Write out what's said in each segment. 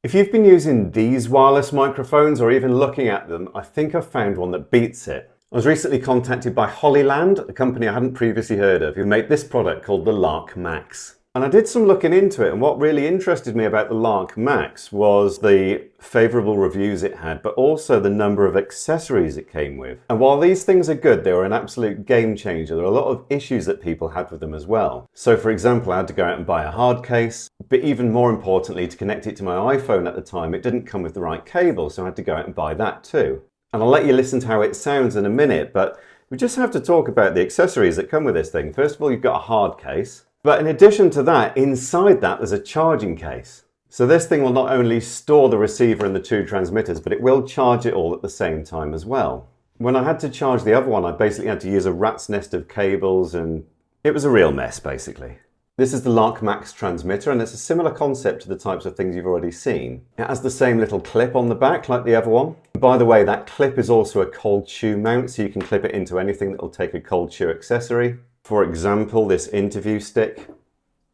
If you've been using these wireless microphones or even looking at them, I think I've found one that beats it. I was recently contacted by Hollyland, a company I hadn't previously heard of, who make this product called the Lark Max. And I did some looking into it, and what really interested me about the Lark Max was the favourable reviews it had, but also the number of accessories it came with. And while these things are good, they were an absolute game changer. There are a lot of issues that people had with them as well. So for example, I had to go out and buy a hard case, but even more importantly, to connect it to my iPhone at the time, it didn't come with the right cable, so I had to go out and buy that too. And I'll let you listen to how it sounds in a minute, but we just have to talk about the accessories that come with this thing. First of all, you've got a hard case. But in addition to that, inside that, there's a charging case. So this thing will not only store the receiver and the two transmitters, but it will charge it all at the same time as well. When I had to charge the other one, I basically had to use a rat's nest of cables, and it was a real mess, basically. This is the Lark Max transmitter, and it's a similar concept to the types of things you've already seen. It has the same little clip on the back like the other one. By the way, that clip is also a cold shoe mount, so you can clip it into anything that will take a cold shoe accessory. For example, this interview stick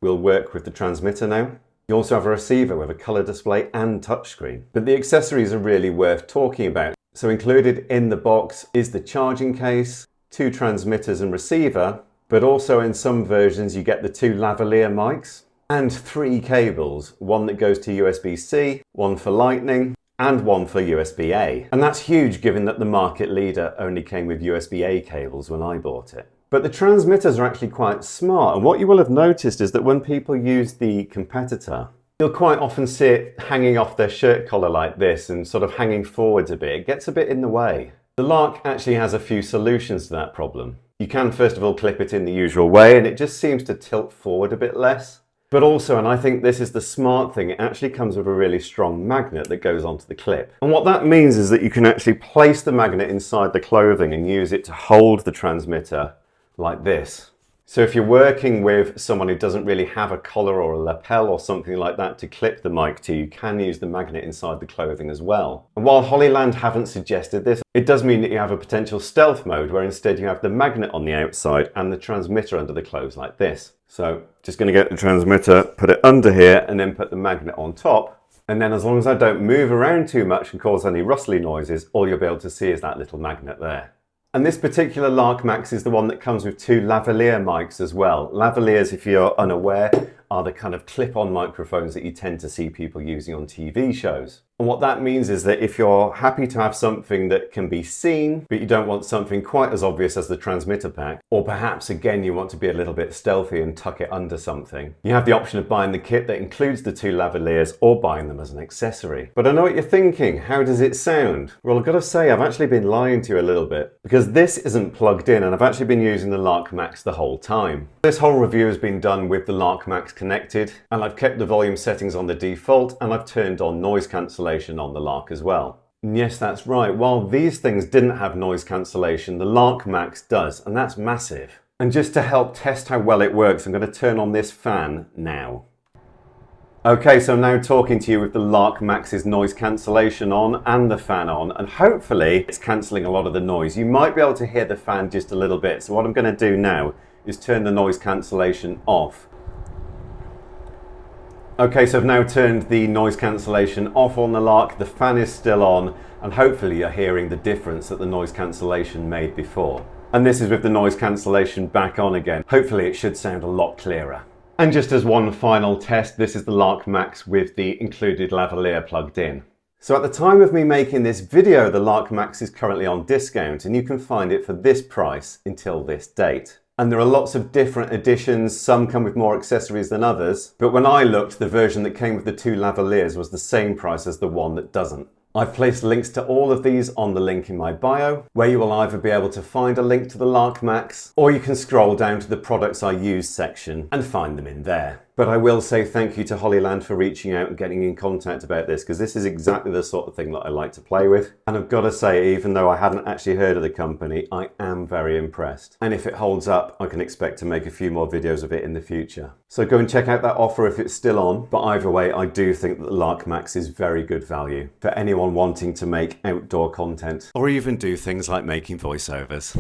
will work with the transmitter now. You also have a receiver with a colour display and touchscreen. But the accessories are really worth talking about. So included in the box is the charging case, two transmitters and receiver, but also in some versions you get the two lavalier mics and three cables, one that goes to USB-C, one for Lightning, and one for USB-A. And that's huge given that the market leader only came with USB-A cables when I bought it. But the transmitters are actually quite smart, and what you will have noticed is that when people use the competitor, you'll quite often see it hanging off their shirt collar like this and sort of hanging forwards a bit. It gets a bit in the way. The Lark actually has a few solutions to that problem. You can first of all clip it in the usual way, and it just seems to tilt forward a bit less. But also, and I think this is the smart thing, it actually comes with a really strong magnet that goes onto the clip. And what that means is that you can actually place the magnet inside the clothing and use it to hold the transmitter like this. So if you're working with someone who doesn't really have a collar or a lapel or something like that to clip the mic to, you can use the magnet inside the clothing as well. And while Hollyland haven't suggested this, it does mean that you have a potential stealth mode where instead you have the magnet on the outside and the transmitter under the clothes like this. So just going to get the transmitter, put it under here, and then put the magnet on top. And then as long as I don't move around too much and cause any rustly noises, all you'll be able to see is that little magnet there. And this particular Lark Max is the one that comes with two lavalier mics as well. Lavaliers, if you're unaware, are the kind of clip-on microphones that you tend to see people using on TV shows. And what that means is that if you're happy to have something that can be seen, but you don't want something quite as obvious as the transmitter pack, or perhaps again you want to be a little bit stealthy and tuck it under something, you have the option of buying the kit that includes the two lavaliers or buying them as an accessory. But I know what you're thinking, how does it sound? Well, I've got to say I've actually been lying to you a little bit, because this isn't plugged in and I've actually been using the Lark Max the whole time. This whole review has been done with the Lark Max connected, and I've kept the volume settings on the default, and I've turned on noise cancellation on the Lark as well. And yes, that's right, while these things didn't have noise cancellation, the Lark Max does, and that's massive. And just to help test how well it works, I'm going to turn on this fan now. Okay, so I'm now talking to you with the Lark Max's noise cancellation on and the fan on, and hopefully it's cancelling a lot of the noise. You might be able to hear the fan just a little bit, so what I'm going to do now is turn the noise cancellation off. Okay, so I've now turned the noise cancellation off on the Lark, the fan is still on, and hopefully you're hearing the difference that the noise cancellation made before. And this is with the noise cancellation back on again. Hopefully it should sound a lot clearer. And just as one final test, this is the Lark Max with the included lavalier plugged in. So at the time of me making this video, the Lark Max is currently on discount, and you can find it for this price until this date. And there are lots of different editions, some come with more accessories than others, but when I looked, the version that came with the two lavaliers was the same price as the one that doesn't. I've placed links to all of these on the link in my bio, where you will either be able to find a link to the Lark Max, or you can scroll down to the products I use section and find them in there. But I will say thank you to Hollyland for reaching out and getting in contact about this, because this is exactly the sort of thing that I like to play with. And I've got to say, even though I hadn't actually heard of the company, I am very impressed. And if it holds up, I can expect to make a few more videos of it in the future. So go and check out that offer if it's still on. But either way, I do think that the Lark Max is very good value for anyone wanting to make outdoor content, or even do things like making voiceovers.